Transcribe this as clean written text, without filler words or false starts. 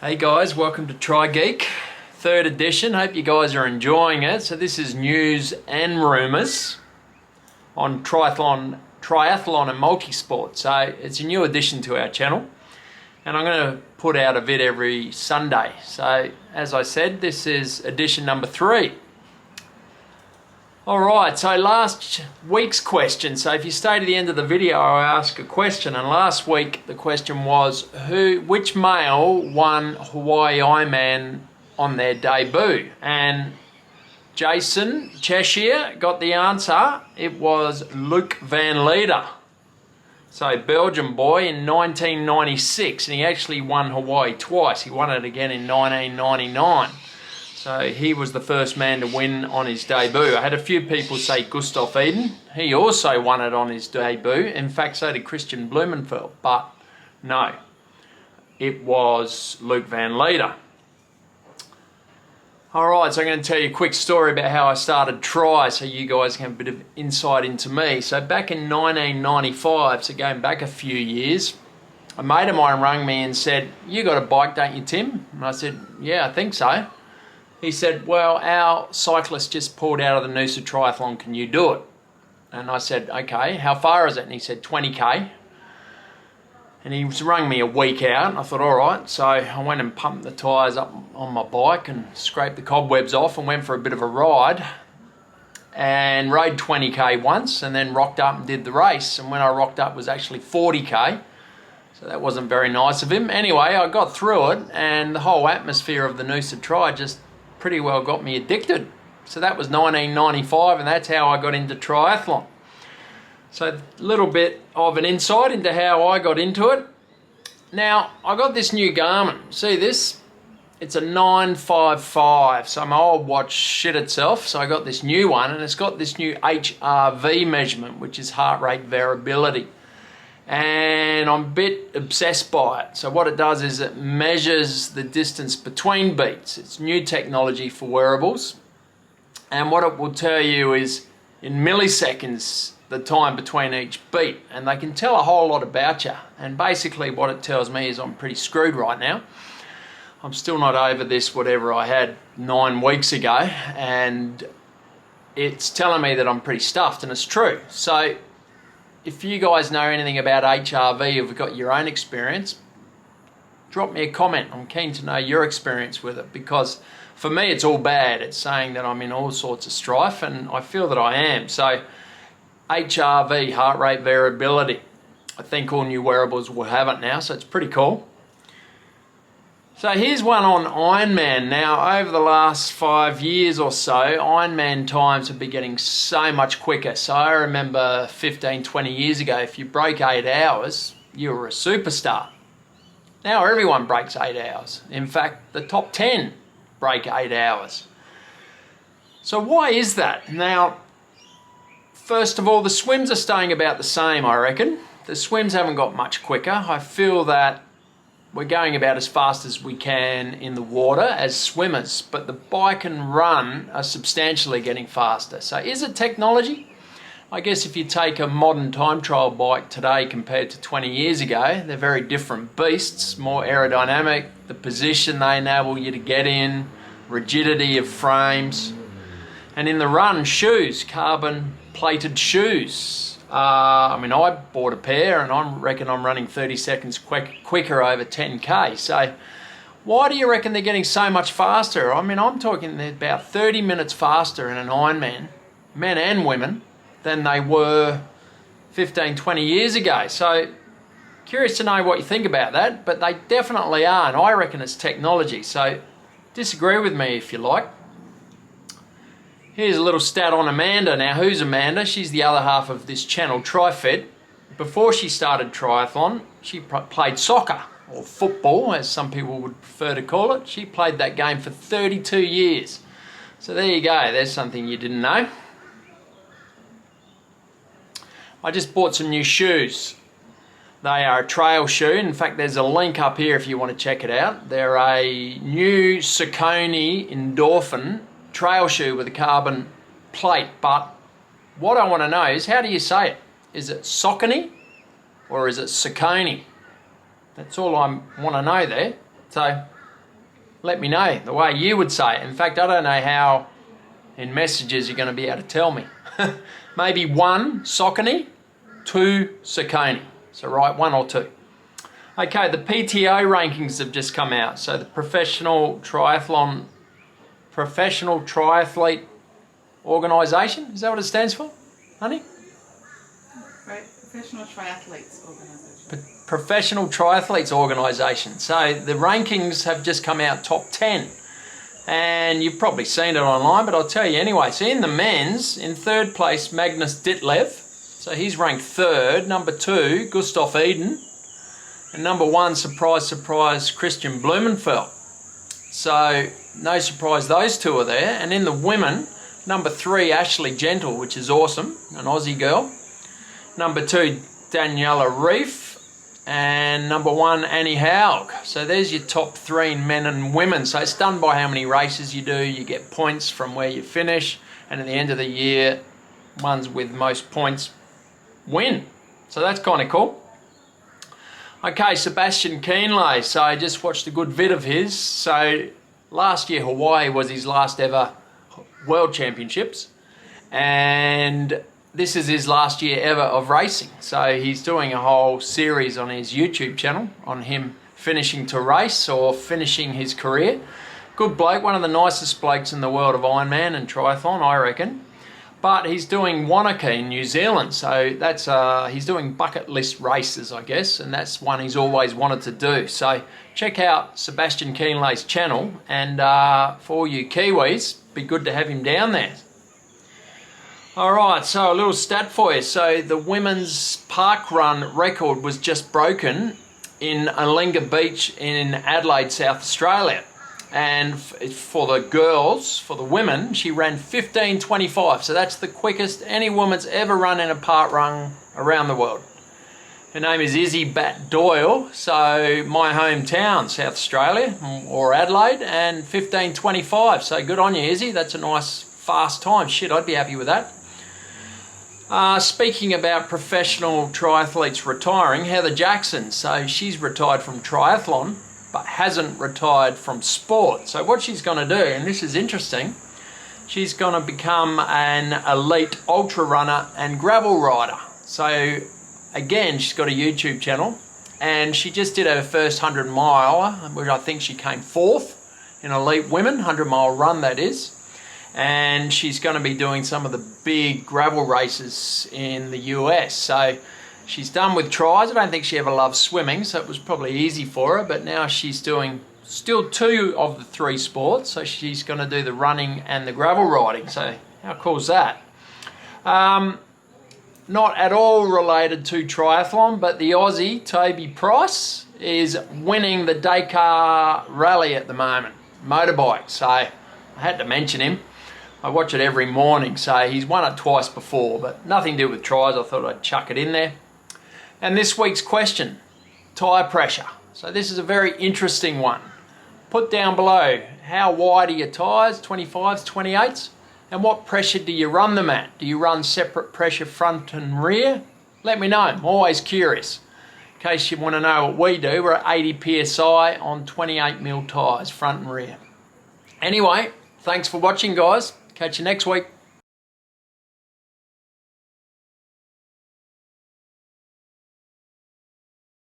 Hey guys, welcome to Tri Geek, third edition. Hope you guys are enjoying it. So this is news and rumours on triathlon and multisport. So it's a new addition to our channel, and I'm going to put out a vid every Sunday. So as I said, this is edition number 3. Alright, so last week's question. So if you stay to the end of the video, I'll ask a question. And last week the question was, which male won Hawaii Ironman on their debut? And Jason Cheshire got the answer. It was Luke Van Lieder. So Belgian boy in 1996, and he actually won Hawaii twice. He won it again in 1999. So he was the first man to win on his debut. I had a few people say Gustav Eden. He also won it on his debut. In fact, so did Christian Blumenfeld. But no, it was Luke Van Lieder. Alright, so I'm going to tell you a quick story about how I started Tri, so you guys can have a bit of insight into me. So back in 1995, so going back a few years, a mate of mine rang me and said, "You got a bike, don't you, Tim?" And I said, "Yeah, I think so." He said, "Well, our cyclist just pulled out of the Noosa Triathlon, can you do it?" And I said, "Okay, how far is it?" And he said, 20k. And he rang me a week out, and I thought, alright. So I went and pumped the tyres up on my bike and scraped the cobwebs off and went for a bit of a ride. And rode 20k once, and then rocked up and did the race. And when I rocked up, it was actually 40k. So that wasn't very nice of him. Anyway, I got through it, and the whole atmosphere of the Noosa Tri just pretty well got me addicted. So that was 1995, and that's how I got into triathlon. So a little bit of an insight into how I got into it. Now, I got this new Garmin. See this? It's a 955. So my old watch shit itself. So I got this new one, and it's got this new HRV measurement, which is heart rate variability. And I'm a bit obsessed by it. So what it does is it measures the distance between beats. It's new technology for wearables. And what it will tell you is in milliseconds the time between each beat. And they can tell a whole lot about you. And basically what it tells me is I'm pretty screwed right now. I'm still not over this whatever I had 9 weeks ago. And it's telling me that I'm pretty stuffed, and it's true. So if you guys know anything about HRV, or you've got your own experience, drop me a comment. I'm keen to know your experience with it, because for me it's all bad. It's saying that I'm in all sorts of strife, and I feel that I am. So HRV, heart rate variability. I think all new wearables will have it now, so it's pretty cool. So here's one on Ironman. Now, over the last 5 years or so, Ironman times have been getting so much quicker. So I remember 15, 20 years ago, if you broke 8 hours, you were a superstar. Now everyone breaks 8 hours. In fact, the top 10 break 8 hours. So why is that? Now, first of all, the swims are staying about the same, I reckon. The swims haven't got much quicker. I feel that we're going about as fast as we can in the water as swimmers, but the bike and run are substantially getting faster. So is it technology? I guess if you take a modern time trial bike today compared to 20 years ago, they're very different beasts, more aerodynamic, the position they enable you to get in, rigidity of frames. And in the run, shoes, carbon plated shoes. I mean, I bought a pair, and I reckon I'm running 30 seconds quicker over 10k. So why do you reckon they're getting so much faster? I mean, I'm talking they're about 30 minutes faster in an Ironman, men and women, than they were 15, 20 years ago. So curious to know what you think about that, but they definitely are, and I reckon it's technology. So disagree with me if you like. Here's a little stat on Amanda. Now, who's Amanda? She's the other half of this channel, TriFed. Before she started triathlon, she played soccer, or football, as some people would prefer to call it. She played that game for 32 years. So there you go. There's something you didn't know. I just bought some new shoes. They are a trail shoe. In fact, there's a link up here if you want to check it out. They're a new Saucony Endorphin trail shoe with a carbon plate, but what I want to know is, how do you say it? Is it Saucony or is it Saucony? That's all I want to know there. So let me know the way you would say it. In fact, I don't know how in messages you're going to be able to tell me. Maybe 1, Saucony, 2, Saucony. So write 1 or 2. Okay, the PTO rankings have just come out. So the Professional Triathlete Organisation, is that what it stands for, honey? Right, Professional Triathletes Organisation. Professional Triathletes Organisation. So the rankings have just come out top 10. And you've probably seen it online, but I'll tell you anyway. So in the men's, in 3rd place, Magnus Ditlev. So he's ranked 3rd. Number 2, Gustav Eden. And number 1, surprise, surprise, Christian Blumenfeld. So no surprise those two are there. And in the women, number 3, Ashley Gentle, which is awesome, an Aussie girl. Number 2, Daniela Reif. And number 1, Annie Haug. So there's your top 3 in men and women. So it's done by how many races you do. You get points from where you finish. And at the end of the year, ones with most points win. So that's kind of cool. Okay, Sebastian Kienle. So I just watched a good vid of his. So last year, Hawaii was his last ever World Championships. And this is his last year ever of racing. So he's doing a whole series on his YouTube channel on him finishing to race or finishing his career. Good bloke, one of the nicest blokes in the world of Ironman and triathlon, I reckon. But he's doing Wanaka in New Zealand. So that's he's doing bucket list races, I guess, and that's one he's always wanted to do. So check out Sebastian Kienle's channel, and for all you Kiwis, be good to have him down there. Alright, so a little stat for you. So the women's parkrun record was just broken in Alinga Beach in Adelaide, South Australia. And for the girls, for the women, she ran 15:25. So that's the quickest any woman's ever run in a parkrun around the world. Her name is Izzy Bat Doyle. So my hometown, South Australia, or Adelaide, and 15:25. So good on you, Izzy. That's a nice fast time. Shit, I'd be happy with that. Speaking about professional triathletes retiring, Heather Jackson. So she's retired from triathlon, but hasn't retired from sport. So what she's going to do, and this is interesting, she's going to become an elite ultra runner and gravel rider. So again, she's got a YouTube channel, and she just did her first 100 mile, which I think she came 4th in elite women, 100-mile run that is. And she's going to be doing some of the big gravel races in the US. So she's done with tries. I don't think she ever loved swimming, so it was probably easy for her. But now she's doing still 2 of the 3 sports. So she's going to do the running and the gravel riding. So how cool is that? Not at all related to triathlon, but the Aussie, Toby Price, is winning the Dakar rally at the moment, motorbike. So I had to mention him. I watch it every morning, so he's won it twice before, but nothing to do with tries. I thought I'd chuck it in there. And this week's question, tyre pressure. So this is a very interesting one. Put down below, how wide are your tyres, 25s, 28s? And what pressure do you run them at? Do you run separate pressure front and rear? Let me know, I'm always curious. In case you want to know what we do, we're at 80 PSI on 28mm tyres, front and rear. Anyway, thanks for watching, guys. Catch you next week.